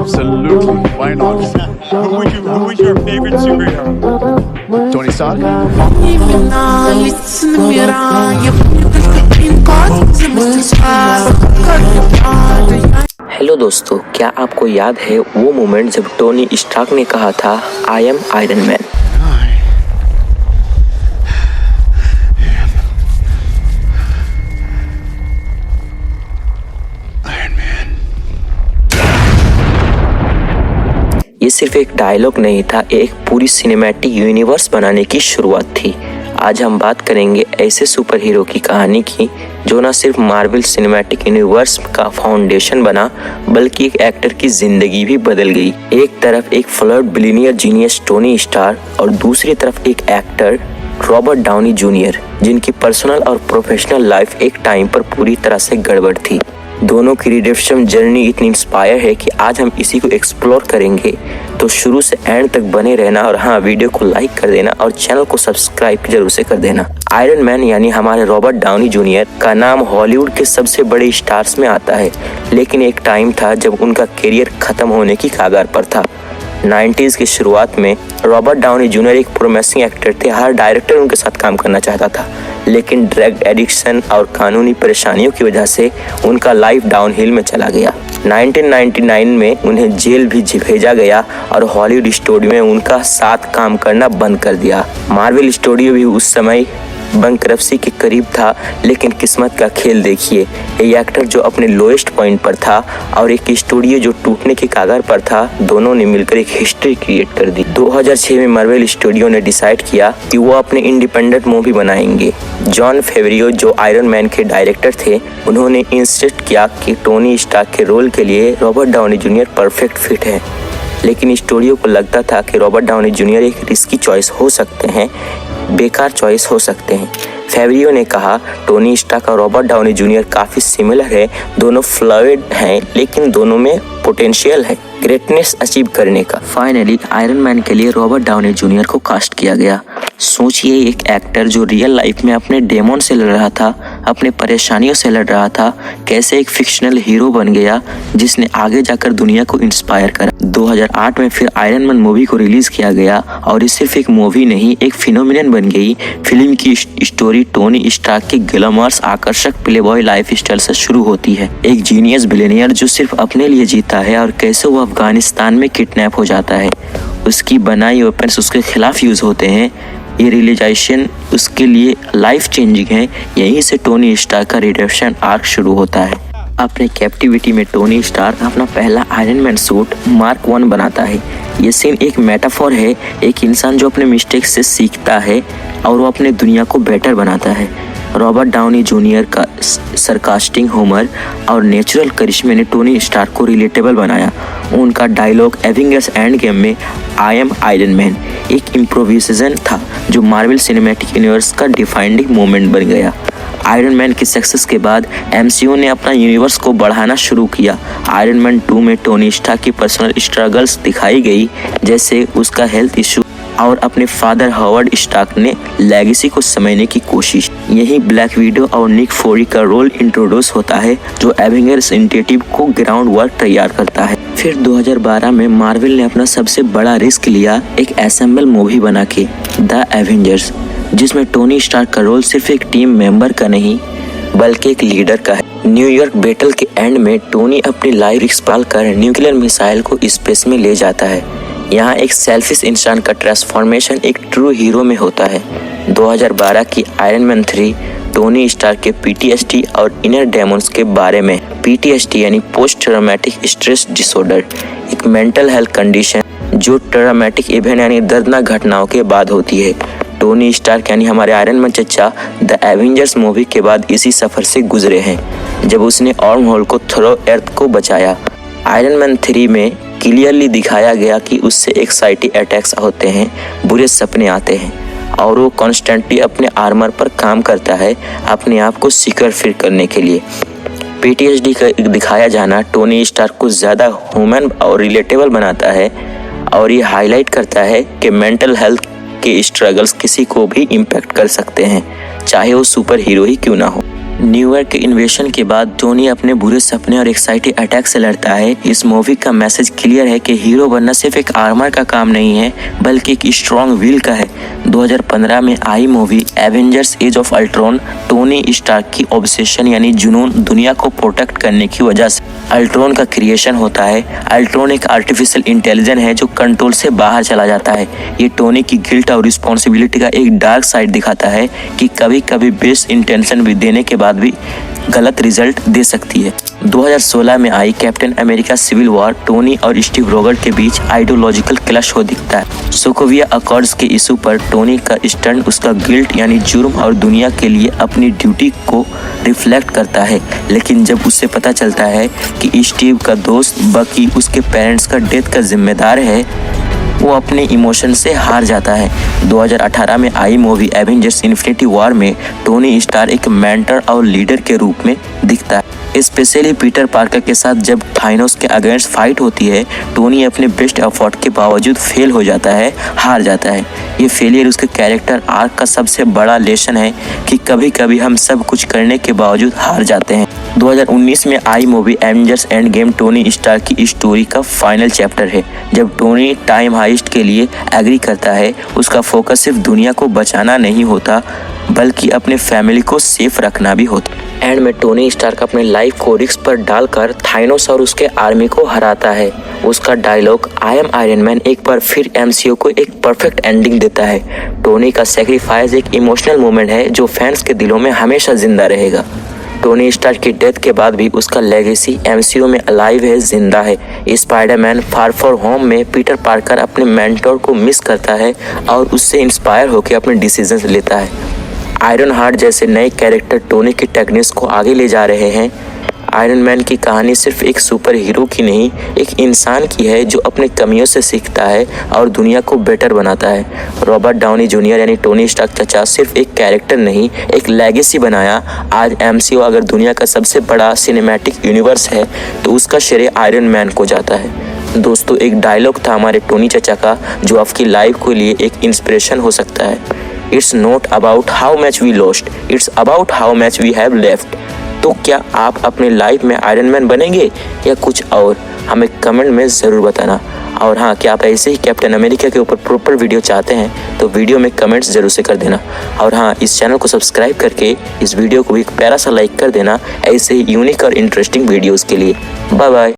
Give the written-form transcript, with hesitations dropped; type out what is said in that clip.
Absolutely. Why not? Who is your favorite superhero? Tony Stark? Hello दोस्तों, क्या आपको याद है वो मोमेंट जब टोनी स्टार्क ने कहा था आई एम आयरन मैन। ये सिर्फ एक डायलॉग नहीं था, एक पूरी सिनेमैटिक यूनिवर्स बनाने की शुरुआत थी। आज हम बात करेंगे ऐसे सुपर हीरो की कहानी की जो न सिर्फ मार्वल सिनेमैटिक यूनिवर्स का फाउंडेशन बना बल्कि एक एक्टर की जिंदगी भी बदल गई। एक तरफ एक flirt billionaire genius Tony Stark और दूसरी तरफ एक एक्टर रॉबर्ट डाउनी जूनियर जिनकी पर्सनल और प्रोफेशनल लाइफ एक टाइम पर पूरी तरह से गड़बड़ थी। दोनों की रिडेम्पशन जर्नी इतनी इंस्पायर है कि आज हम इसी को एक्सप्लोर करेंगे, तो शुरू से एंड तक बने रहना और हाँ, वीडियो को लाइक कर देना और चैनल को सब्सक्राइब जरूर से कर देना। आयरन मैन यानी हमारे रॉबर्ट डाउनी जूनियर का नाम हॉलीवुड के सबसे बड़े स्टार्स में आता है, लेकिन एक टाइम था जब उनका करियर खत्म होने की कगार पर था। 90s की शुरुआत में रॉबर्ट डाउनी जूनियर एक प्रोमिसिंग एक्टर थे। हर डायरेक्टर उनके साथ काम करना चाहता था, लेकिन ड्रग एडिक्शन और कानूनी परेशानियों की वजह से उनका लाइफ डाउनहिल में चला गया। 1999 में उन्हें जेल भी भेजा गया और हॉलीवुड स्टूडियो में उनका साथ काम करना बंद कर दिया। मार्वल स्टूडियो भी उस समय बैंकरप्सी के करीब था, लेकिन किस्मत का खेल देखिए, एक एक्टर जो अपने लोएस्ट पॉइंट पर था और एक स्टूडियो जो टूटने की कगार पर था, दोनों ने मिलकर एक हिस्ट्री क्रिएट कर दी। 2006 में मार्वल स्टूडियो ने डिसाइड किया कि वो अपने इंडिपेंडेंट मूवी बनाएंगे। जॉन फेवरियो जो आयरन मैन के डायरेक्टर थे, उन्होंने इंसिस्ट किया कि टोनी स्टार्क के रोल के लिए Robert Downey junior perfect fit है, लेकिन स्टूडियो को लगता था कि रॉबर्ट डाउनी जूनियर एक रिस्की चॉइस हो सकते हैं, बेकार चॉइस हो सकते हैं। फेवरियो ने कहा टोनी स्टार्क और रॉबर्ट डाउनी जूनियर काफ़ी सिमिलर है, दोनों फ्लूइड हैं, लेकिन दोनों में पोटेंशियल है ग्रेटनेस अचीव करने का। फाइनली आयरन मैन के लिए रॉबर्ट डाउनी जूनियर को कास्ट किया गया। सोचिए, एक एक्टर जो रियल लाइफ में अपने डेमन से लड़ रहा था, अपने परेशानियों से लड़ रहा था, कैसे एक फिक्शनल हीरो बन गया जिसने आगे जाकर दुनिया को इंस्पायर करा। 2008 में फिर आयरन मैन मूवी को रिलीज किया गया और ये सिर्फ एक मूवी नहीं, एक फिनोमिनन बन गई। फिल्म की स्टोरी टोनी स्टार्क की ग्लैमरस आकर्षक प्लेबॉय लाइफ स्टाइल से शुरू होती है। एक जीनियस बिलियनियर जो सिर्फ अपने लिए जीता है और कैसे वो अफगानिस्तान में किडनैप हो जाता है, उसकी बनाई वेपन्स उसके खिलाफ यूज होते हैं। ये रियलाइजेशन उसके लिए लाइफ चेंजिंग है। यहीं से टोनी स्टार्क का रिडेम्पशन आर्क शुरू होता है। अपने कैप्टिविटी में टोनी स्टार्क अपना पहला आयरन मैन सूट मार्क 1 बनाता है। ये सीन एक मेटाफोर है, एक इंसान जो अपने मिस्टेक से सीखता है और वो अपने दुनिया को बेटर बनाता है। रॉबर्ट डाउनी जूनियर का सरकास्टिक ह्यूमर और नेचुरल करिश्मे ने टोनी स्टार्क को रिलेटेबल बनाया। उनका डायलॉग एवेंजर्स एंड गेम में आई एम आयरन मैन एक इम्प्रोविजेशन था जो मार्वल सिनेमैटिक यूनिवर्स का डिफाइनिंग मोमेंट बन गया। आयरन मैन की सक्सेस के बाद एमसीयू ने अपना यूनिवर्स को बढ़ाना शुरू किया। आयरन मैन 2 में टोनी स्टार्क की पर्सनल स्ट्रगल्स दिखाई गई, जैसे उसका हेल्थ इशू और अपने फादर हॉवर्ड स्टार्क ने लेगेसी को समझने की कोशिश। यही ब्लैक विडो और निक फ्यूरी का रोल इंट्रोड्यूस होता है जो एवेंजर्स इनिशिएटिव को ग्राउंड वर्क तैयार करता है। फिर 2012 में मार्वल ने अपना सबसे बड़ा रिस्क लिया, एक असेंबल मूवी बना के द एवेंजर्स, जिसमें टोनी स्टार्क का रोल सिर्फ एक टीम मेंबर का नहीं बल्कि एक लीडर का है। न्यूयॉर्क बैटल के एंड में टोनी अपनी लाइफ इस्तेमाल कर न्यूक्लियर मिसाइल को स्पेस में ले जाता है। यहाँ एक सेल्फिश इंसान का ट्रांसफॉर्मेशन एक ट्रू हीरो में होता है। 2012 की आयरन मैन 3 टोनी स्टार्क के पीटीएसडी और इनर डेमन्स के बारे में। पीटीएसडी यानी पोस्ट ट्रॉमेटिक स्ट्रेस डिसऑर्डर, एक मेंटल हेल्थ कंडीशन जो ट्रॉमेटिक इवेंट यानी दर्दनाक घटनाओं के बाद होती है। टोनी स्टार्क यानी हमारे आयरन मैन चचा द एवेंजर्स मूवी के बाद इसी सफर से गुजरे हैं, जब उसने ऑर्म होल को थ्रो अर्थ को बचाया। आयरन मैन 3 में क्लियरली दिखाया गया कि उससे एक्साइटी अटैक्स होते हैं, बुरे सपने आते हैं और वो कॉन्स्टेंटली अपने आर्मर पर काम करता है अपने आप को सिक्योर फील करने के लिए। पीटीएसडी का दिखाया जाना टोनी स्टार्क को ज़्यादा ह्यूमन और रिलेटेबल बनाता है और ये हाईलाइट करता है कि मेंटल हेल्थ के स्ट्रगल्स किसी को भी इम्पैक्ट कर सकते हैं, चाहे वो सुपर हीरो ही क्यों ना हो। न्यूयॉर्क के इन्वेशन के बाद टोनी अपने बुरे सपने और एक्साइटी अटैक से लड़ता है। इस मूवी का मैसेज क्लियर है कि हीरो बनना सिर्फ एक आर्मर का काम नहीं है बल्कि एक स्ट्रॉन्ग विल का है। 2015 में आई movie Avengers age of Ultron Tony Stark की ऑब्सेशन यानी जुनून दुनिया को प्रोटेक्ट करने की वजह से अल्ट्रॉन का क्रिएशन होता है। अल्ट्रॉन एक आर्टिफिशियल इंटेलिजेंस है जो कंट्रोल से बाहर चला जाता है। ये टोनी की गिल्ट और रिस्पॉन्सिबिलिटी का एक डार्क साइड दिखाता है कि कभी कभी बेस्ट इंटेंशन भी देने के बाद भी गलत रिजल्ट दे सकती है। 2016 में आई Captain America Civil War Tony और स्टीव रोगर के बीच आइडियोलॉजिकल क्लैश हो दिखता है। सोकोविया अकॉर्ड्स के इशू पर टोनी का स्टैंड उसका गिल्ट यानी जुर्म और दुनिया के लिए अपनी ड्यूटी को रिफ्लेक्ट करता है। लेकिन जब उसे पता चलता है कि स्टीव का दोस्त बकी उसके पेरेंट्स का डेथ का जिम्मेदार है, वो अपने इमोशन से हार जाता है। 2018 में आई मूवी एवेंजर्स इन्फिनिटी वॉर में टोनी स्टार एक मेंटर और लीडर के रूप में दिखता है। स्पेशली पीटर पार्कर के साथ जब थाइनोस के अगेंस्ट फाइट होती है, टोनी अपने बेस्ट एफर्ट के बावजूद फेल हो जाता है, हार जाता है। ये फेलियर उसके कैरेक्टर आर्क का सबसे बड़ा लेसन है कि कभी कभी हम सब कुछ करने के बावजूद हार जाते हैं। 2019 में आई movie Avengers Endgame Tony Stark की स्टोरी का फाइनल चैप्टर है। जब टोनी टाइम हाइस्ट के लिए एग्री करता है, उसका फोकस सिर्फ दुनिया को बचाना नहीं होता बल्कि अपने फैमिली को सेफ रखना भी होता। एंड में टोनी स्टार्क अपने लाइफ को रिस्क पर डालकर थाइनोस और उसके आर्मी को हराता है। उसका dialogue I am Iron Man एक बार फिर एमसीयू को एक परफेक्ट एंडिंग देता है। टोनी का सेक्रीफाइस एक इमोशनल मोमेंट है जो फैंस के दिलों में हमेशा जिंदा रहेगा। टोनी स्टार्क की डेथ के बाद भी उसका लेगेसी एमसीयू में अलाइव है, जिंदा है। स्पाइडरमैन फार फ्रॉम होम में पीटर पार्कर अपने मेंटोर को मिस करता है और उससे इंस्पायर होकर अपने डिसीजंस लेता है। आयरन हार्ट जैसे नए कैरेक्टर टोनी की टेक्निक्स को आगे ले जा रहे हैं। आयरन मैन की कहानी सिर्फ एक सुपर हीरो की नहीं, एक इंसान की है जो अपने कमियों से सीखता है और दुनिया को बेटर बनाता है। रॉबर्ट डाउनी जूनियर यानी टोनी स्टार्क चचा सिर्फ एक कैरेक्टर नहीं, एक लेगेसी बनाया। आज एमसीयू अगर दुनिया का सबसे बड़ा सिनेमैटिक यूनिवर्स है तो उसका श्रेय आयरन मैन को जाता है। दोस्तों, एक डायलॉग था हमारे टोनी चचा का जो आपकी लाइफ के लिए एक इंस्पिरेशन हो सकता है। It's not about how much we lost, it's about how much we have left. तो क्या आप अपने लाइफ में आयरन मैन बनेंगे या कुछ और? हमें कमेंट में ज़रूर बताना। और हाँ, क्या आप ऐसे ही कैप्टन अमेरिका के ऊपर प्रॉपर वीडियो चाहते हैं तो वीडियो में कमेंट्स जरूर से कर देना। और हाँ, इस चैनल को सब्सक्राइब करके इस वीडियो को भी एक प्यारा सा लाइक कर देना ऐसे ही यूनिक और इंटरेस्टिंग वीडियोज़ के लिए। Bye bye.